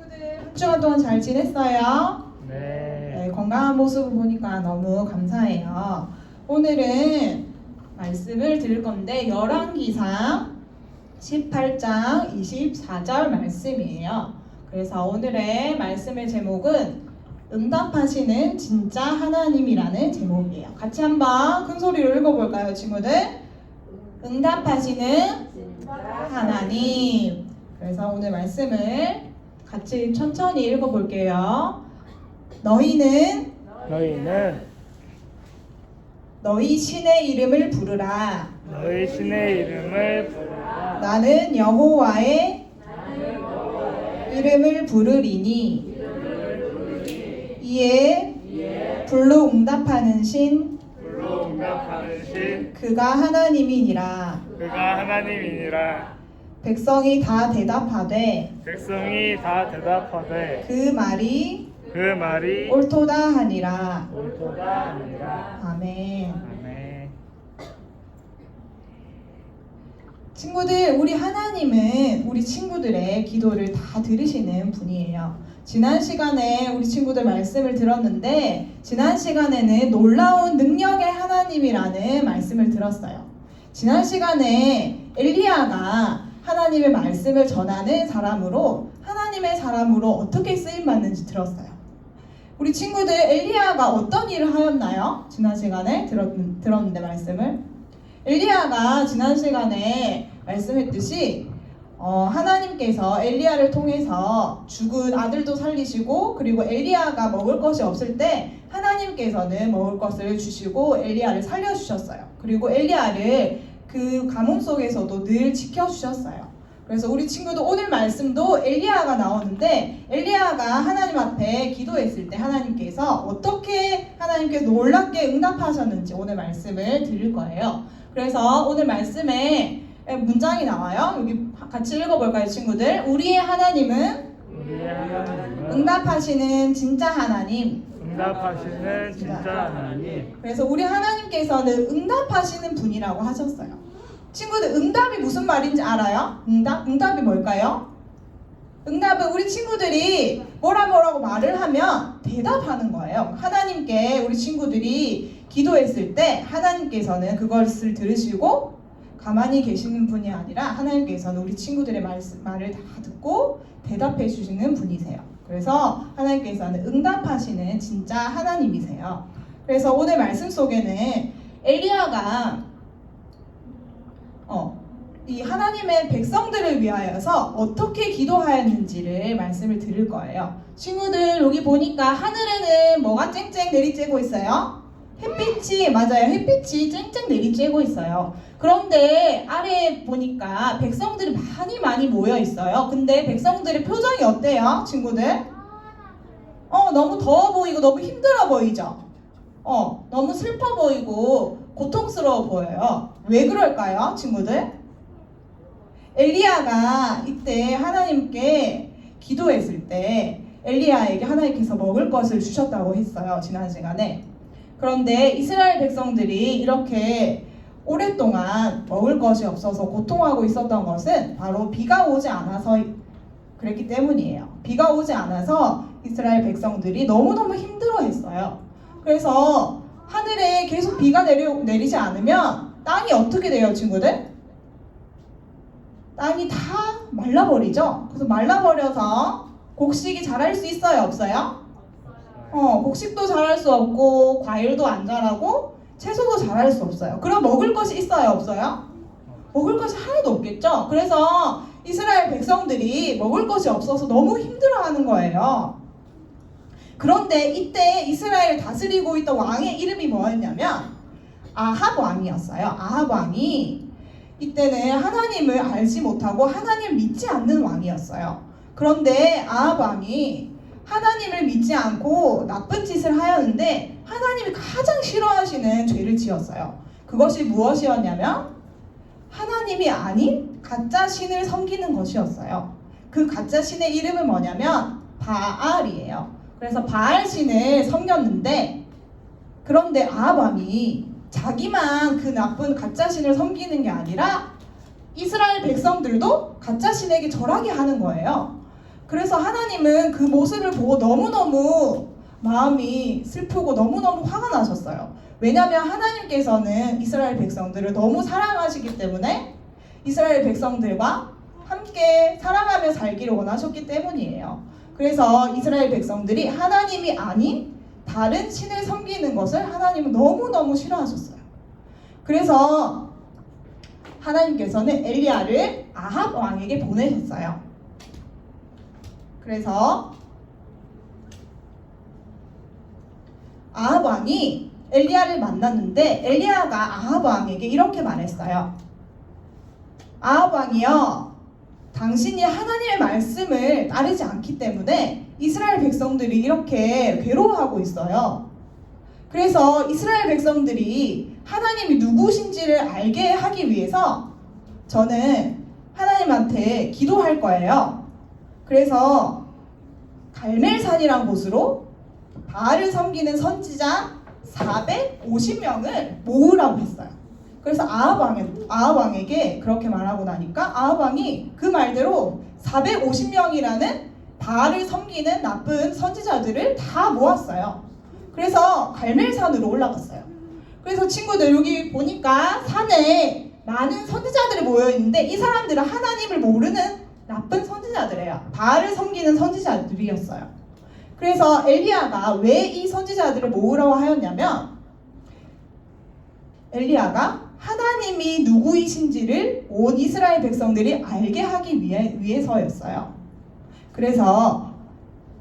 친구들 한 주간 동안 잘 지냈어요? 네. 건강한 모습을 보니까 너무 감사해요. 오늘은 말씀을 들을 건데 열왕기상 18장 24절 말씀이에요. 그래서 오늘의 말씀의 제목은 응답하시는 진짜 하나님이라는 제목이에요. 같이 한번 큰 소리로 읽어볼까요, 친구들? 응답하시는 하나님. 그래서 오늘 말씀을 같이 천천히 읽어볼게요. 너희는 너희 신의 이름을 부르라. 너희 신의 이름을 부르라. 나는 여호와의 이름을 부르리니 이에 불로 응답하는 신 불로 응답하는 신 그가 하나님이니라. 그가 하나님이니라. 백성이 다 대답하되 백성이 다 대답하되 그 말이 그 말이 옳도다 하니라. 옳도다 하니라. 아멘. 아멘. 친구들, 우리 하나님은 우리 친구들의 기도를 다 들으시는 분이에요. 지난 시간에 우리 친구들 말씀을 들었는데 지난 시간에는 놀라운 능력의 하나님이라는 말씀을 들었어요. 지난 시간에 엘리야가 하나님의 말씀을 전하는 사람으로 하나님의 사람으로 어떻게 쓰임받는지 들었어요. 우리 친구들 엘리야가 어떤 일을 하였나요? 지난 시간에 들었는데 말씀을 엘리야가 지난 시간에 말씀했듯이 하나님께서 엘리야를 통해서 죽은 아들도 살리시고 그리고 엘리야가 먹을 것이 없을 때 하나님께서는 먹을 것을 주시고 엘리야를 살려주셨어요. 그리고 엘리야를 그 가뭄 속에서도 늘 지켜주셨어요. 그래서 우리 친구도 오늘 말씀도 엘리야가 나오는데 엘리야가 하나님 앞에 기도했을 때 하나님께서 어떻게 하나님께서 놀랍게 응답하셨는지 오늘 말씀을 드릴 거예요. 그래서 오늘 말씀에 문장이 나와요. 여기 같이 읽어볼까요, 친구들? 우리의 하나님은 응답하시는 진짜 하나님. 응답하시는 진짜 하나님. 그래서 우리 하나님께서는 응답하시는 분이라고 하셨어요. 친구들, 응답이 무슨 말인지 알아요? 응답이 뭘까요? 응답은 우리 친구들이 뭐라고 말을 하면 대답하는 거예요. 하나님께 우리 친구들이 기도했을 때 하나님께서는 그것을 들으시고 가만히 계시는 분이 아니라 하나님께서는 우리 친구들의 말을 다 듣고 대답해 주시는 분이세요. 그래서 하나님께서는 응답하시는 진짜 하나님이세요. 그래서 오늘 말씀 속에는 엘리야가 이 하나님의 백성들을 위하여서 어떻게 기도하였는지를 말씀을 드릴 거예요. 친구들 여기 보니까 하늘에는 뭐가 쨍쨍 내리쬐고 있어요? 햇빛이, 맞아요. 햇빛이 쨍쨍 내리쬐고 있어요. 그런데 아래에 보니까 백성들이 많이 모여 있어요. 근데 백성들의 표정이 어때요, 친구들? 너무 더워 보이고 너무 힘들어 보이죠? 너무 슬퍼 보이고 고통스러워 보여요. 왜 그럴까요, 친구들? 엘리야가 이때 하나님께 기도했을 때 엘리야에게 하나님께서 먹을 것을 주셨다고 했어요, 지난 시간에. 그런데 이스라엘 백성들이 이렇게 오랫동안 먹을 것이 없어서 고통하고 있었던 것은 바로 비가 오지 않아서 그랬기 때문이에요. 비가 오지 않아서 이스라엘 백성들이 너무너무 힘들어했어요. 그래서 하늘에 계속 비가 내리지 않으면 땅이 어떻게 돼요, 친구들? 땅이 다 말라버리죠. 그래서 말라버려서 곡식이 자랄 수 있어요, 없어요? 곡식도 자랄 수 없고 과일도 안 자라고 채소도 자랄 수 없어요. 그럼 먹을 것이 있어요, 없어요? 먹을 것이 하나도 없겠죠. 그래서 이스라엘 백성들이 먹을 것이 없어서 너무 힘들어하는 거예요. 그런데 이때 이스라엘을 다스리고 있던 왕의 이름이 뭐였냐면 아합 왕이었어요. 아합 왕이 이때는 하나님을 알지 못하고 하나님을 믿지 않는 왕이었어요. 그런데 아합 왕이 하나님을 믿지 않고 나쁜 짓을 하였는데 하나님이 가장 싫어하시는 죄를 지었어요. 그것이 무엇이었냐면 하나님이 아닌 가짜 신을 섬기는 것이었어요. 그 가짜 신의 이름은 뭐냐면 바알이에요. 그래서 바알 신을 섬겼는데 그런데 아합 왕이 자기만 그 나쁜 가짜 신을 섬기는 게 아니라 이스라엘 백성들도 가짜 신에게 절하게 하는 거예요. 그래서 하나님은 그 모습을 보고 너무너무 마음이 슬프고 너무너무 화가 나셨어요. 왜냐하면 하나님께서는 이스라엘 백성들을 너무 사랑하시기 때문에 이스라엘 백성들과 함께 살아가며 살기를 원하셨기 때문이에요. 그래서 이스라엘 백성들이 하나님이 아닌 다른 신을 섬기는 것을 하나님은 너무너무 싫어하셨어요. 그래서 하나님께서는 엘리야를 아합 왕에게 보내셨어요. 그래서 아합 왕이 엘리야를 만났는데 엘리야가 아합 왕에게 이렇게 말했어요. 아합 왕이여, 당신이 하나님의 말씀을 따르지 않기 때문에 이스라엘 백성들이 이렇게 괴로워하고 있어요. 그래서 이스라엘 백성들이 하나님이 누구신지를 알게 하기 위해서 저는 하나님한테 기도할 거예요. 그래서 갈멜산이라는 곳으로 바알을 섬기는 선지자 450명을 모으라고 했어요. 그래서 아합 왕에게 그렇게 말하고 나니까 아합 왕이 그 말대로 450명이라는 바알을 섬기는 나쁜 선지자들을 다 모았어요. 그래서 갈멜산으로 올라갔어요. 그래서 친구들 여기 보니까 산에 많은 선지자들이 모여 있는데 이 사람들은 하나님을 모르는 나쁜 선지자들이에요. 바알을 섬기는 선지자들이었어요. 그래서 엘리야가 왜 이 선지자들을 모으라고 하였냐면 엘리야가 하나님이 누구이신지를 온 이스라엘 백성들이 알게 하기 위해서였어요. 그래서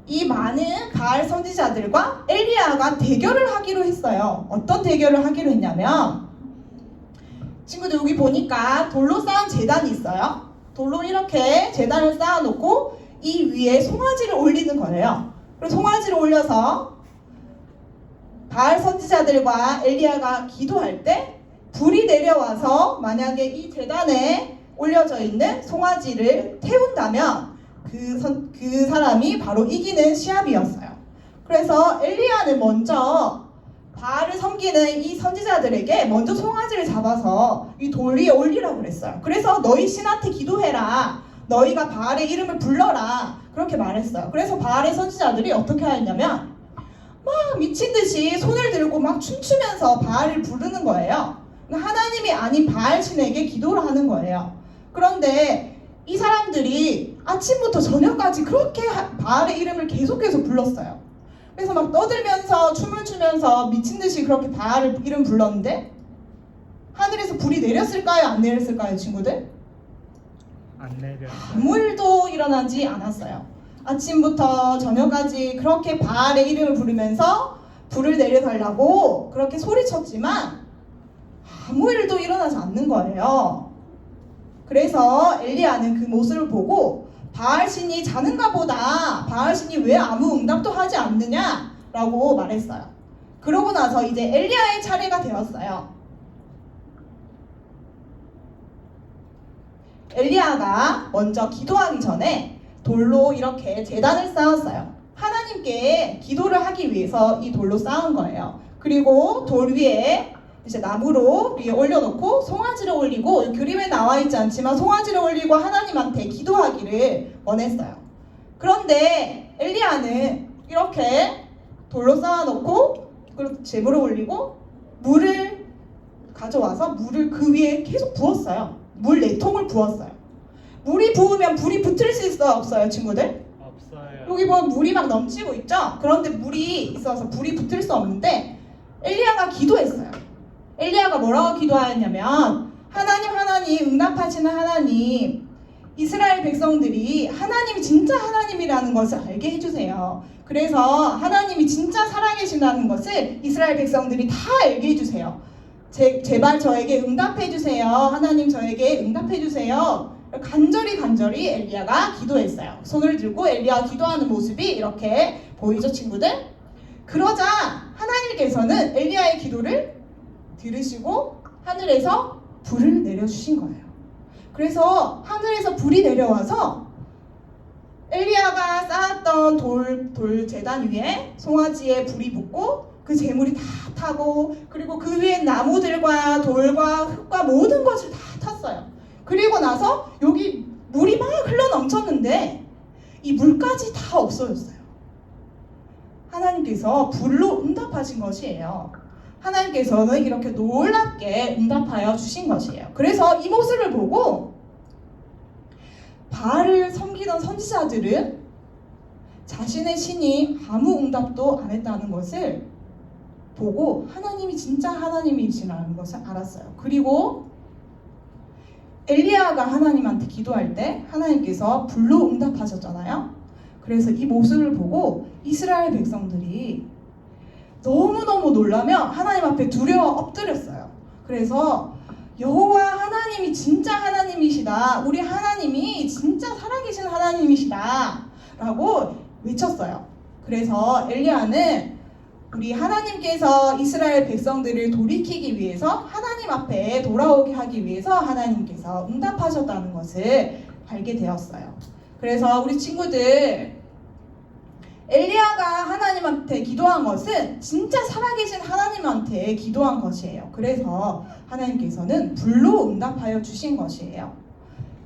이 많은 바알 선지자들과 엘리야가 대결을 하기로 했어요. 어떤 대결을 하기로 했냐면 친구들 여기 보니까 돌로 쌓은 제단이 있어요. 돌로 이렇게 제단을 쌓아놓고 이 위에 송아지를 올리는 거예요. 그리고 송아지를 올려서 바알 선지자들과 엘리야가 기도할 때 불이 내려와서 만약에 이 제단에 올려져 있는 송아지를 태운다면 그 사람이 바로 이기는 시합이었어요. 그래서 엘리야는 먼저 바알을 섬기는 이 선지자들에게 먼저 송아지를 잡아서 이 돌 위에 올리라고 그랬어요. 그래서 너희 신한테 기도해라. 너희가 바알의 이름을 불러라. 그렇게 말했어요. 그래서 바알의 선지자들이 어떻게 하였냐면 막 미친 듯이 손을 들고 막 춤추면서 바알을 부르는 거예요. 하나님이 아닌 바알 신에게 기도를 하는 거예요. 그런데 이 사람들이 아침부터 저녁까지 그렇게 바알의 이름을 계속해서 불렀어요. 그래서 막 떠들면서 춤을 추면서 미친 듯이 그렇게 바알의 이름 불렀는데 하늘에서 불이 내렸을까요? 안 내렸을까요, 친구들? 안 내렸어요. 아무 일도 일어나지 않았어요. 아침부터 저녁까지 그렇게 바알의 이름을 부르면서 불을 내려달라고 그렇게 소리쳤지만 아무 일도 일어나지 않는 거예요. 그래서 엘리야는 그 모습을 보고 바알 신이 자는가 보다. 바알 신이 왜 아무 응답도 하지 않느냐라고 말했어요. 그러고 나서 이제 엘리야의 차례가 되었어요. 엘리야가 먼저 기도하기 전에 돌로 이렇게 제단을 쌓았어요. 하나님께 기도를 하기 위해서 이 돌로 쌓은 거예요. 그리고 돌 위에 이제 나무로 위에 올려놓고 송아지를 올리고 그림에 나와 있지 않지만 송아지를 올리고 하나님한테 기도하기를 원했어요. 그런데 엘리야는 이렇게 돌로 쌓아놓고 그리고 제물을 올리고 물을 가져와서 물을 그 위에 계속 부었어요. 물 4통을 부었어요. 물이 부으면 불이 붙을 수 있어요, 없어요, 친구들? 없어요. 여기 보면 물이 막 넘치고 있죠? 그런데 물이 있어서 불이 붙을 수 없는데 엘리야가 기도했어요. 엘리야가 뭐라고 기도하였냐면 하나님 응답하시는 하나님, 이스라엘 백성들이 하나님이 진짜 하나님이라는 것을 알게 해주세요. 그래서 하나님이 진짜 살아계신다는 것을 이스라엘 백성들이 다 알게 해주세요. 제발 저에게 응답해주세요. 하나님 저에게 응답해주세요. 간절히 엘리야가 기도했어요. 손을 들고 엘리야가 기도하는 모습이 이렇게 보이죠, 친구들? 그러자 하나님께서는 엘리야의 기도를 들으시고 하늘에서 불을 내려주신 거예요. 그래서 하늘에서 불이 내려와서 엘리야가 쌓았던 돌 제단 위에 송아지에 불이 붙고 그 재물이 다 타고 그리고 그 위에 나무들과 돌과 흙과 모든 것을 다 탔어요. 그리고 나서 여기 물이 막 흘러 넘쳤는데 이 물까지 다 없어졌어요. 하나님께서 불로 응답하신 것이에요. 하나님께서는 이렇게 놀랍게 응답하여 주신 것이에요. 그래서 이 모습을 보고 바알을 섬기던 선지자들은 자신의 신이 아무 응답도 안 했다는 것을 보고 하나님이 진짜 하나님이시라는 것을 알았어요. 그리고 엘리야가 하나님한테 기도할 때 하나님께서 불로 응답하셨잖아요. 그래서 이 모습을 보고 이스라엘 백성들이 너무너무 놀라며 하나님 앞에 두려워 엎드렸어요. 그래서 여호와 하나님이 진짜 하나님이시다. 우리 하나님이 진짜 살아계신 하나님이시다. 라고 외쳤어요. 그래서 엘리야는 우리 하나님께서 이스라엘 백성들을 돌이키기 위해서 하나님 앞에 돌아오게 하기 위해서 하나님께서 응답하셨다는 것을 알게 되었어요. 그래서 우리 친구들, 엘리야가 하나님한테 기도한 것은 진짜 살아계신 하나님한테 기도한 것이에요. 그래서 하나님께서는 불로 응답하여 주신 것이에요.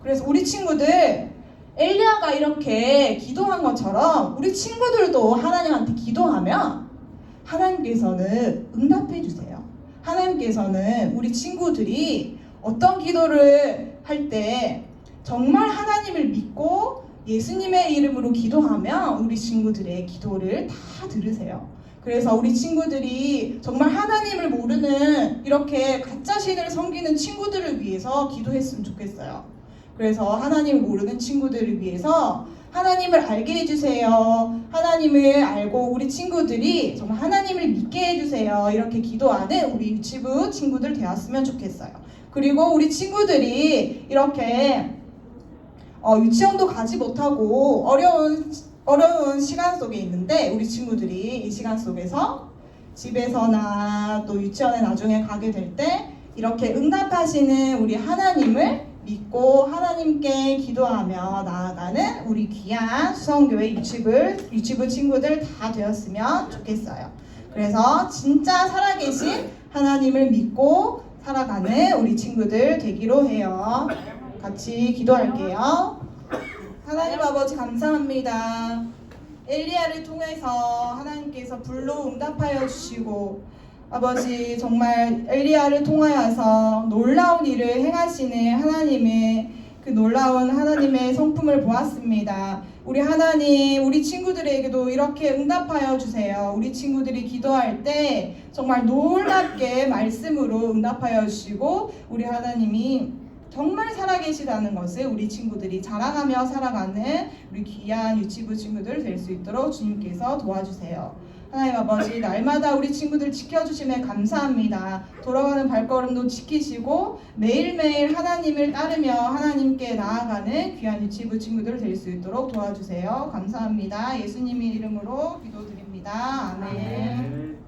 그래서 우리 친구들, 엘리야가 이렇게 기도한 것처럼 우리 친구들도 하나님한테 기도하면 하나님께서는 응답해 주세요. 하나님께서는 우리 친구들이 어떤 기도를 할 때 정말 하나님을 믿고 예수님의 이름으로 기도하면 우리 친구들의 기도를 다 들으세요. 그래서 우리 친구들이 정말 하나님을 모르는 이렇게 가짜 신을 섬기는 친구들을 위해서 기도했으면 좋겠어요. 그래서 하나님을 모르는 친구들을 위해서 하나님을 알게 해주세요. 하나님을 알고 우리 친구들이 정말 하나님을 믿게 해주세요. 이렇게 기도하는 우리 유치부 친구들 되었으면 좋겠어요. 그리고 우리 친구들이 이렇게 유치원도 가지 못하고 어려운 시간 속에 있는데 우리 친구들이 이 시간 속에서 집에서나 또 유치원에 나중에 가게 될 때 이렇게 응답하시는 우리 하나님을 믿고 하나님께 기도하며 나아가는 우리 귀한 수성교회 유치부 친구들 다 되었으면 좋겠어요. 그래서 진짜 살아계신 하나님을 믿고 살아가는 우리 친구들 되기로 해요. 같이 기도할게요. 하나님 아버지 감사합니다. 엘리야를 통해서 하나님께서 불로 응답하여 주시고 아버지 정말 엘리야를 통하여서 놀라운 일을 행하시는 하나님의 그 놀라운 하나님의 성품을 보았습니다. 우리 하나님, 우리 친구들에게도 이렇게 응답하여 주세요. 우리 친구들이 기도할 때 정말 놀랍게 말씀으로 응답하여 주시고 우리 하나님이 정말 살아계시다는 것을 우리 친구들이 자랑하며 살아가는 우리 귀한 유치부 친구들 될 수 있도록 주님께서 도와주세요. 하나님 아버지, 날마다 우리 친구들 지켜주심에 감사합니다. 돌아가는 발걸음도 지키시고 매일매일 하나님을 따르며 하나님께 나아가는 귀한 유치부 친구들 될 수 있도록 도와주세요. 감사합니다. 예수님의 이름으로 기도드립니다. 아멘.